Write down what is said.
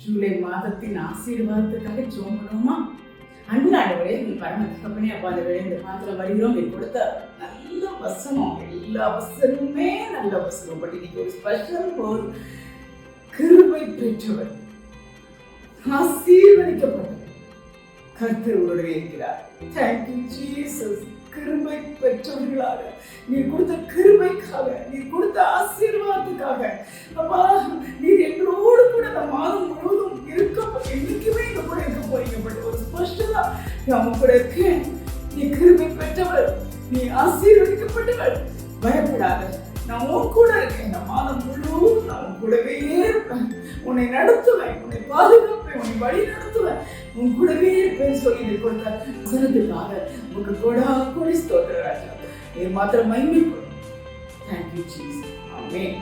ஜூலை மாதத்தின் ஆசீர்வாதத்துக்காக ஜெபம் பண்ணுவோமா? அன்றாடவரே நீ பரம தகப்பனே, அப்பா அந்த வேலை இந்த மாதத்துல வருகிறோம். நீ கொடுத்த நல்ல வசனம், எல்லா வசனமே நல்ல வசனம். பட் இன்னைக்கு ஒரு ஸ்பெஷல் போல் கிருபை பெற்றவர், ஆசீர்வதிக்கப்பட்டவர் கர்த்தர் உங்களுடைய இருக்கிறார். Thank you Jesus. கிருபை பெற்றவர்களாக நீர் கொடுத்த கிருபைக்காக, நீர் கொடுத்த ஆசீர்வாதத்துக்காக அப்பா, நீர் எங்களோடு கூட இந்த மாதம் முழுவதும் என்னைக்குமே எங்க கூட இருக்க போறீங்க. பட் ஒரு ஸ்பெஷலா நம்ம கூட இருக்கேன். நீ கிருபை பெற்றவர், நீ ஆசீர்வதிக்கப்பட்டவர். பயப்படாத, நான் உன் கூட இருக்கேன். இந்த மாதம் முழுவதும் நான் உன் கூடவே இருப்பேன். உன்னை நடத்துவேன், உன்னை பாதுகாப்பேன், உன்னை வழி நடத்துவேன், உன் கூடவே இருப்பேன் சொல்லி கொடுத்த வசனத்துக்காக உங்க கொடி ஸ்தோத்திர ராஜா. இது மாத்திரம் மகிமைப்படும். Thank you Jesus. ஆமென்.